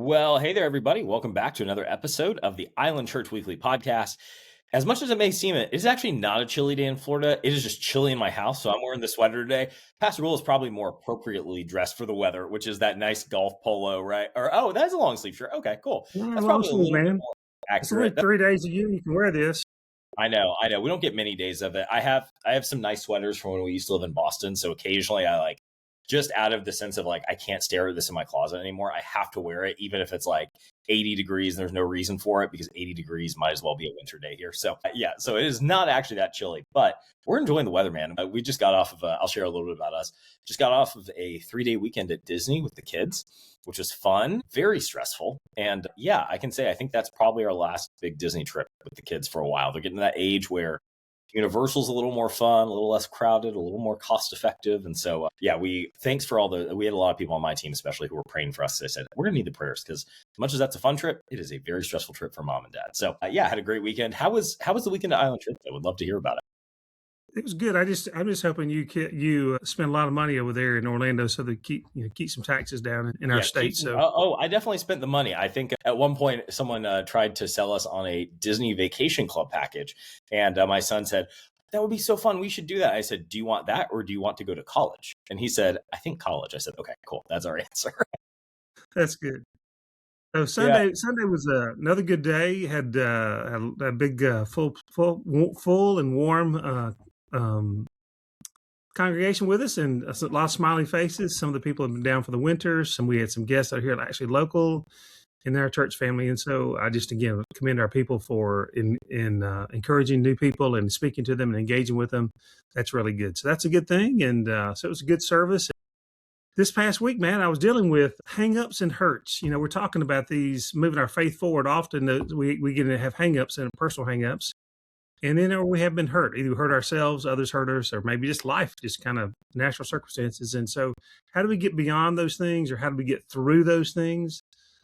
Well, hey there, everybody. Welcome back to another episode of the Island Church Weekly podcast. As much as it may seem, it is actually not a chilly day in Florida. It is just chilly in my house, so I'm wearing the sweater today. Pastor Will is probably more appropriately dressed for the weather, which is that nice golf polo, right? Or, oh, that's a long sleeve shirt. Okay, cool. Yeah, That's long probably a sleeve, little bit man. more It's only accurate. 3 days a year you can wear this. I know. We don't get many days of it. I have some nice sweaters from when we used to live in Boston, so occasionally I just out of the sense of I can't stare at this in my closet anymore. I have to wear it, even if it's 80 degrees and there's no reason for it, because 80 degrees might as well be a winter day here. So yeah, so it is not actually that chilly, but we're enjoying the weather, man. We just got off of, I'll share a little bit about us. Just got off of a 3-day weekend at Disney with the kids, which was fun, very stressful. And yeah, I can say, I think that's probably our last big Disney trip with the kids for a while. They're getting to that age where Universal's a little more fun, a little less crowded, a little more cost effective. And so, yeah, thanks for we had a lot of people on my team, especially who were praying for us. They said, we're going to need the prayers because as much as that's a fun trip, it is a very stressful trip for mom and dad. So yeah, I had a great weekend. How was the weekend at Island Trip? I would love to hear about it. It was good. I'm just hoping you spend a lot of money over there in Orlando so that keep some taxes down in our state. So I definitely spent the money. I think at one point someone tried to sell us on a Disney Vacation Club package, and my son said, that would be so fun. We should do that. I said, do you want that or do you want to go to college? And he said, I think college. I said, okay, cool. That's our answer. that's good. So Sunday was another good day. Had a big full and warm congregation with us, and a lot of smiley faces. Some of the people have been down for the winter. We had some guests out here actually local in our church family. And so I just, again, commend our people for encouraging new people and speaking to them and engaging with them. That's really good. So that's a good thing. And so it was a good service. This past week, man, I was dealing with hang-ups and hurts. We're talking about these, moving our faith forward. Often we get to have hang-ups and personal hang-ups. And then we have been hurt. Either we hurt ourselves, others hurt us, or maybe just life, just kind of natural circumstances. And so how do we get beyond those things, or how do we get through those things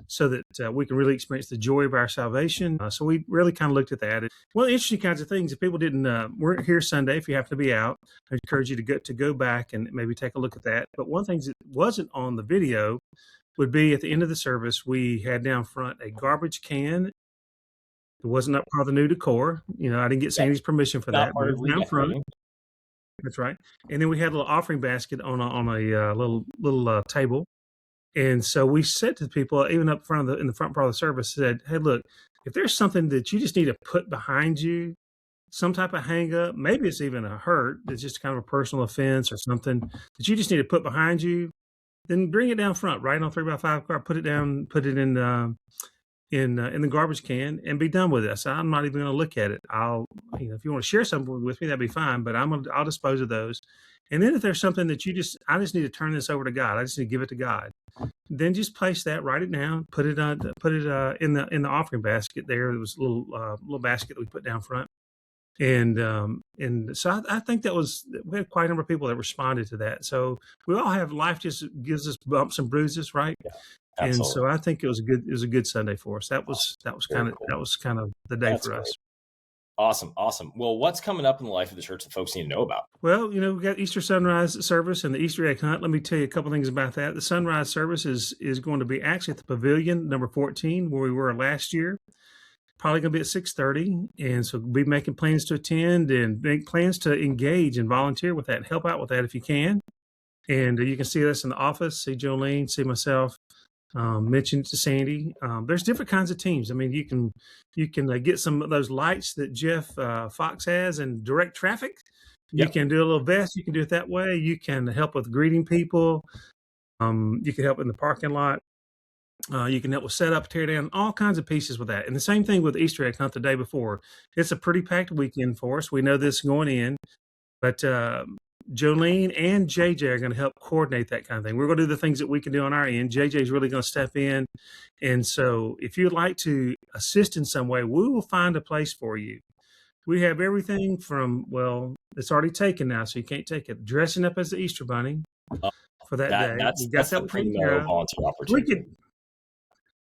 so that we can really experience the joy of our salvation? So we really kind of looked at that. Well, interesting kinds of things. If people weren't here Sunday, if you happen to be out, I encourage you to go back and maybe take a look at that. But one thing that wasn't on the video would be at the end of the service, we had down front a garbage can. It wasn't up part of the new decor. I didn't get Sandy's permission for that. But it was down front. That's right. And then we had a little offering basket on a little table. And so we said to people, even up front in the front part of the service, said, hey, look, if there's something that you just need to put behind you, some type of hang up, maybe it's even a hurt, that's just kind of a personal offense or something that you just need to put behind you, then bring it down front, right on 3x5 car, put it down, put it in the garbage can and be done with it. I said, I'm not even going to look at it. If you want to share something with me, that'd be fine, but I'll dispose of those. And then if there's something that I just need to turn this over to God, I just need to give it to God, then just place that, write it down, put it in the offering basket there. There was a little basket that we put down front. And so I think we had quite a number of people that responded to that. So we all have, life just gives us bumps and bruises, right? Yeah. Absolutely. And so I think it was a good Sunday for us. That was kind of the day for us. Awesome. Well, what's coming up in the life of the church that folks need to know about? Well, we got Easter sunrise service and the Easter egg hunt. Let me tell you a couple things about that. The sunrise service is going to be actually at the Pavilion, number 14, where we were last year. Probably going to be at 6:30, and so we'll be making plans to attend and make plans to engage and volunteer with that and help out with that if you can. And you can see us in the office, see Jolene, see myself. Mentioned to Sandy. There's different kinds of teams. I mean, you can get some of those lights that Jeff Fox has and direct traffic. You can do a little vest. You can do it that way. You can help with greeting people. You can help in the parking lot. You can help with setup, tear down, all kinds of pieces with that. And the same thing with Easter egg hunt the day before. It's a pretty packed weekend for us. We know this going in, but Jolene and JJ are going to help coordinate that kind of thing. We're going to do the things that we can do on our end. JJ is really going to step in. And so if you'd like to assist in some way, we will find a place for you. We have everything from, it's already taken now, so you can't take it. Dressing up as the Easter Bunny for that day. That's a pretty narrow volunteer opportunity.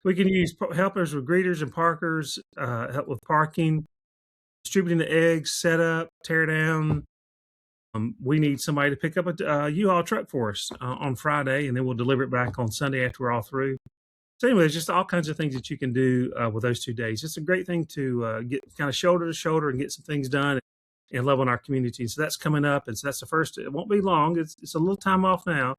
We can use helpers with greeters and parkers, help with parking, distributing the eggs, set up, tear down. We need somebody to pick up a U-Haul truck for us on Friday, and then we'll deliver it back on Sunday after we're all through. So anyway, there's just all kinds of things that you can do with those 2 days. It's a great thing to get kind of shoulder to shoulder and get some things done and love on our community. So that's coming up, and so that's the first. It won't be long. It's a little time off now,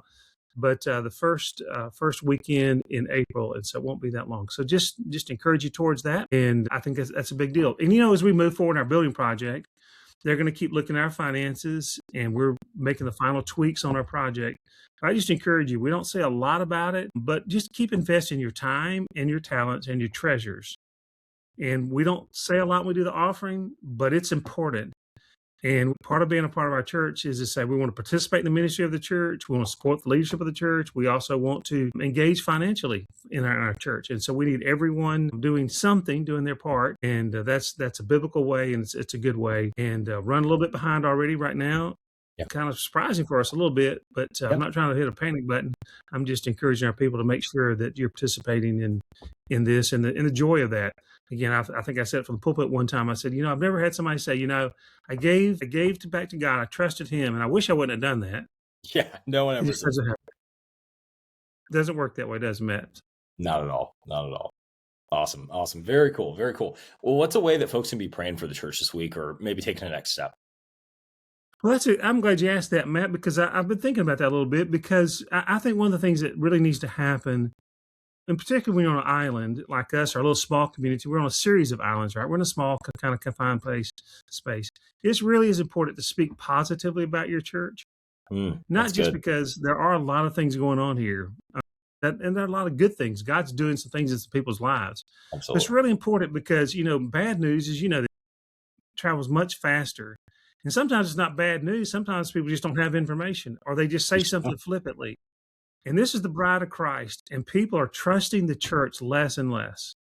but the first weekend in April, and so it won't be that long. So just encourage you towards that, and I think that's a big deal. And as we move forward in our building project, they're going to keep looking at our finances, and we're making the final tweaks on our project. I just encourage you. We don't say a lot about it, but just keep investing your time and your talents and your treasures. And we don't say a lot when we do the offering, but it's important. And part of being a part of our church is to say we want to participate in the ministry of the church. We want to support the leadership of the church. We also want to engage financially in our church. And so we need everyone doing something, doing their part. And that's a biblical way, and it's a good way. And run a little bit behind already right now. Yep. Kind of surprising for us a little bit, but I'm not trying to hit a panic button. I'm just encouraging our people to make sure that you're participating in this and the joy of that. Again, I think I said it from the pulpit one time. I said, I've never had somebody say, I gave back to God. I trusted Him, and I wish I wouldn't have done that. Yeah, no one ever says that. Doesn't work that way, does it, Matt? Not at all. Not at all. Awesome. Very cool. Very cool. Well, what's a way that folks can be praying for the church this week, or maybe taking the next step? Well, I'm glad you asked that, Matt, because I've been thinking about that a little bit, because I think one of the things that really needs to happen, and particularly when you're on an island like us, our little small community, we're on a series of islands, right? We're in a small kind of confined space. It really is important to speak positively about your church, not just good. Because there are a lot of things going on here, and there are a lot of good things. God's doing some things in some people's lives. Absolutely. It's really important because, bad news is, that it travels much faster. And sometimes it's not bad news. Sometimes people just don't have information, or they just say something flippantly. And this is the bride of Christ, and people are trusting the church less and less.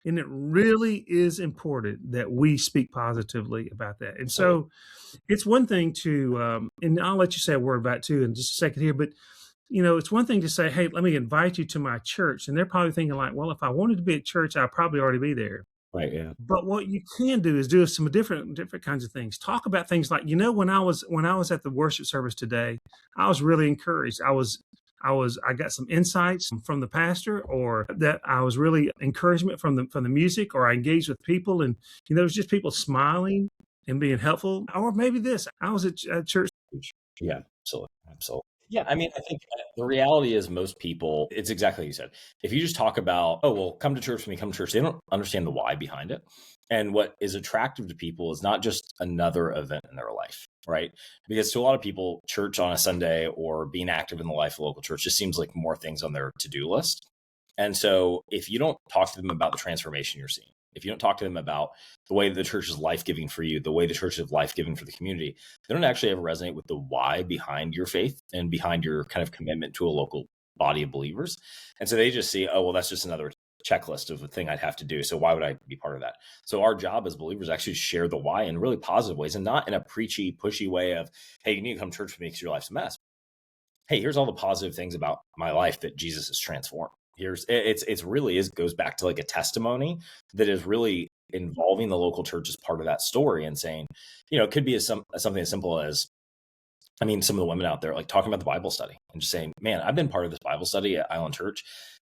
And it really is important that we speak positively about that. And so it's one thing to, and I'll let you say a word about it too in just a second here, but it's one thing to say, hey, let me invite you to my church. And they're probably thinking like, well, if I wanted to be at church, I'd probably already be there. Right. Yeah. But what you can do is do some different kinds of things. Talk about things like, when I was at the worship service today, I was really encouraged. I got some insights from the pastor, or that I was really encouragement from the music, or I engaged with people, and there was just people smiling and being helpful. Or maybe this, I was at church. Yeah, absolutely. Yeah, I mean, I think the reality is most people, it's exactly like you said. If you just talk about, oh, well, come to church with me, come to church, they don't understand the why behind it. And what is attractive to people is not just another event in their life, right? Because to a lot of people, church on a Sunday or being active in the life of a local church just seems like more things on their to-do list. And so if you don't talk to them about the transformation you're seeing, if you don't talk to them about the way that the church is life-giving for you, the way the church is life-giving for the community, they don't actually ever resonate with the why behind your faith and behind your kind of commitment to a local body of believers. And so they just see, oh, well, that's just another checklist of a thing I'd have to do. So why would I be part of that? So our job as believers is actually to share the why in really positive ways, and not in a preachy, pushy way of, hey, you need to come to church with me because your life's a mess. Hey, here's all the positive things about my life that Jesus has transformed. It's really goes back to like a testimony that is really involving the local church as part of that story, and saying, it could be something as simple as, I mean, some of the women out there like talking about the Bible study and just saying, man, I've been part of this Bible study at Island Church,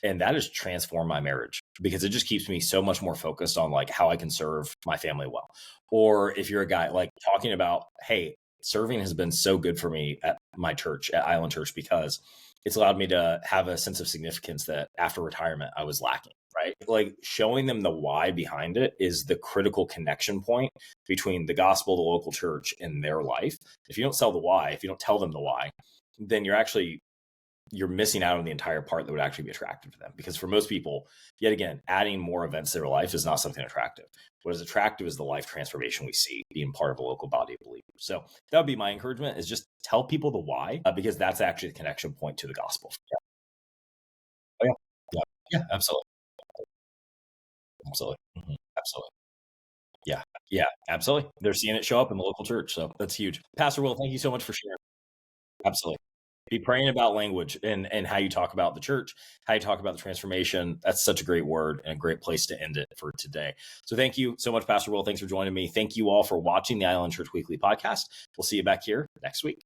and that has transformed my marriage because it just keeps me so much more focused on like how I can serve my family well. Or if you're a guy like talking about, hey, serving has been so good for me at my church, at Island Church, because it's allowed me to have a sense of significance that after retirement I was lacking, right? Like showing them the why behind it is the critical connection point between the gospel, the local church, and their life. If you don't sell the why, if you don't tell them the why, then you're missing out on the entire part that would actually be attractive to them. Because for most people, yet again, adding more events to their life is not something attractive. What is attractive is the life transformation we see being part of a local body of believers. So that would be my encouragement, is just tell people the why, because that's actually the connection point to the gospel. Yeah. Oh, yeah, absolutely. Mm-hmm. Absolutely. Yeah, absolutely. They're seeing it show up in the local church. So that's huge. Pastor Will, thank you so much for sharing. Absolutely. Be praying about language and how you talk about the church, how you talk about the transformation. That's such a great word and a great place to end it for today. So thank you so much, Pastor Will. Thanks for joining me. Thank you all for watching the Island Church Weekly podcast. We'll see you back here next week.